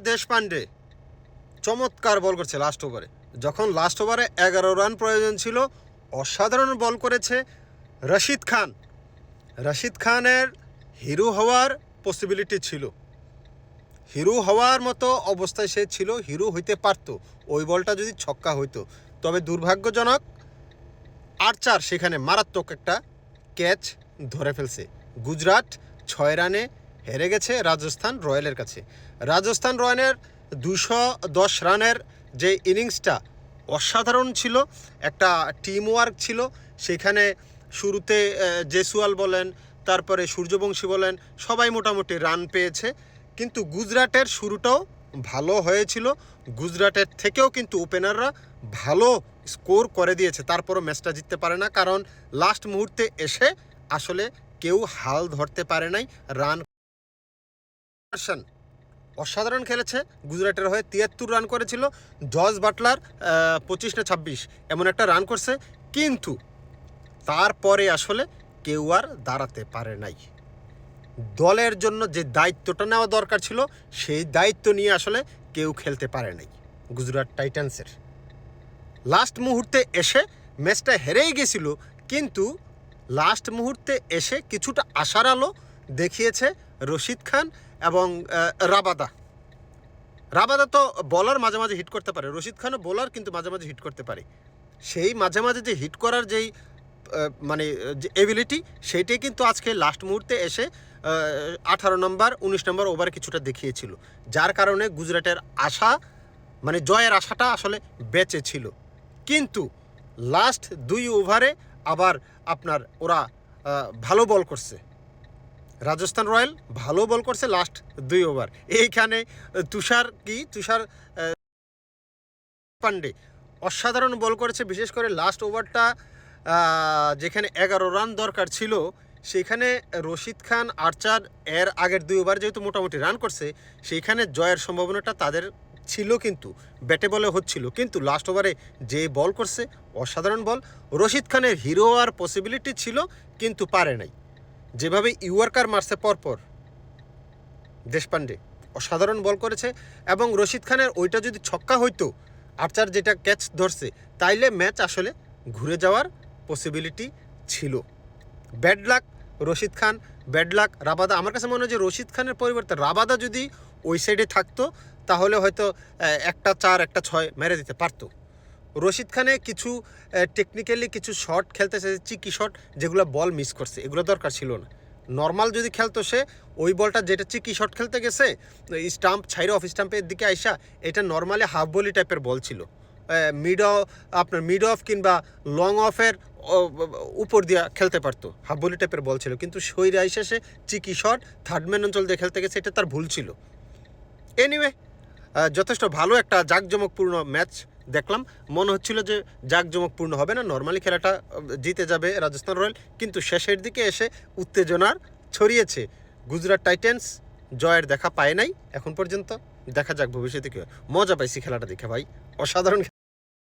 দেশপান্ডে চমৎকার বল করছে লাস্ট ওভারে। যখন লাস্ট ওভারে 11 রান প্রয়োজন ছিল, অসাধারণ বল করেছে রশিদ খান। রশিদ খানের হিরো হওয়ার পসিবিলিটি ছিল, হিরো হওয়ার মতো অবস্থায় সে ছিল, হিরো হইতে পারত ওই বলটা যদি ছক্কা হইতো। তবে দুর্ভাগ্যজনক আর্চার সেখানে মারাত্মক একটা ক্যাচ ধরে ফেলছে। গুজরাট 6 রানে হেরে গেছে রাজস্থান রয়্যালের কাছে। রাজস্থান রয়্যালের 210 রানের যে ইনিংসটা অসাধারণ ছিল, একটা টিম ওয়ার্ক ছিল সেখানে। শুরুতে জেসওয়াল বলেন, তারপরে সূর্যবংশী বলেন, সবাই মোটামুটি রান পেয়েছে। কিন্তু গুজরাটের শুরুটাও ভালো হয়েছিল, গুজরাটের থেকেও কিন্তু ওপেনাররা ভালো স্কোর করে দিয়েছে। তারপরও ম্যাচটা জিততে পারে না, কারণ লাস্ট মুহূর্তে এসে আসলে কেউ হাল ধরতে পারে নাই। রান অসাধারণ খেলেছে গুজরাটের হয়ে, 73 রান করেছিল। জস বাটলার 25 না 26 এমন একটা রান করছে, কিন্তু তারপরে আসলে কেউ আর দাঁড়াতে পারে নাই। দলের জন্য যে দায়িত্বটা নেওয়া দরকার ছিল সেই দায়িত্ব নিয়ে আসলে কেউ খেলতে পারে নাই গুজরাট টাইটান্সের। লাস্ট মুহূর্তে এসে ম্যাচটা হেরেই গেছিল, কিন্তু লাস্ট মুহূর্তে এসে কিছুটা আশার আলো দেখিয়েছে রশিদ খান এবং রাবাদা তো বলার মাঝে মাঝে হিট করতে পারে, রশিদ খানও বোলার কিন্তু মাঝে মাঝে হিট করতে পারে। সেই মাঝে মাঝে যে হিট করার যেই মানে যে এবিলিটি, সেইটাই কিন্তু আজকে লাস্ট মুহূর্তে এসে 18 নম্বর 19 নম্বর ওভারে কিছুটা দেখিয়েছিল, যার কারণে গুজরাটের আশা মানে জয়ের আশাটা আসলে বেঁচে ছিল। কিন্তু লাস্ট 2 ওভারে আবার আপনার ওরা ভালো বল করছে, রাজস্থান রয়্যাল ভালো বল করছে লাস্ট 2 ওভার। এইখানে তুষার পান্ডে অসাধারণ বল করেছে, বিশেষ করে লাস্ট ওভারটা যেখানে 11 রান দরকার ছিল, সেখানে রশিদ খান আর্চার এর আগের 2 ওভার যেহেতু মোটামুটি রান করছে, সেইখানে জয়ের সম্ভাবনাটা তাদের ছিল, কিন্তু ব্যাটে বলে হচ্ছিল। কিন্তু লাস্ট ওভারে যে বল করছে অসাধারণ বল। রশিদ খানের হিরো হওয়ার পসিবিলিটি ছিল, কিন্তু পারে নাই। যেভাবে ইউয়ার্কার মারছে পরপর দেশপান্ডে, অসাধারণ বল করেছে। এবং রশিদ খানের ওইটা যদি ছক্কা হইতো, আর্চার যেটা ক্যাচ ধরছে, তাইলে ম্যাচ আসলে ঘুরে যাওয়ার পসিবিলিটি ছিল। Bad luck Rashid Khan, bad luck Rabada. আমার কাছে মনে হয় যে রশিদ খানের পরিবর্তে রাবাদা যদি ওই সাইডে থাকতো, তাহলে হয়তো একটা 4 একটা 6 মেরে দিতে পারতো। রশিদ খানে কিছু টেকনিক্যালি কিছু শট খেলতে চাইছে, চিকি শট, যেগুলো বল মিস করছে, এগুলো দরকার ছিল না। নর্মাল যদি খেলতো সে, ওই বলটা যেটা চিকি শট খেলতে গেছে স্টাম্প ছাইরে অফ স্টাম্পের দিকে আইসা, এটা নর্মালি হাফ বলি টাইপের বল ছিল, মিড অফ কিংবা লং অফের উপর দিয়ে খেলতে পারতো, হাফ বলি টাইপের বল ছিল। কিন্তু সইরে আইসা সে চিকি শট থার্ড ম্যান অঞ্চল দিয়ে খেলতে গেছে, এটা তার ভুল ছিল। এনিওয়ে, যথেষ্ট ভালো একটা জাঁকজমকপূর্ণ ম্যাচ দেখলাম। মনে হচ্ছিল যে জাঁকজমকপূর্ণ হবে না, নর্মালি খেলাটা জিতে যাবে রাজস্থান রয়্যাল, কিন্তু শেষের দিকে এসে উত্তেজনার ছড়িয়েছে। গুজরাট টাইটান্স জয়ের দেখা পায় নাই এখন পর্যন্ত, দেখা যাক ভবিষ্যতে কি হয়। মজা পাইছি খেলাটা দেখে ভাই, অসাধারণ খেলা।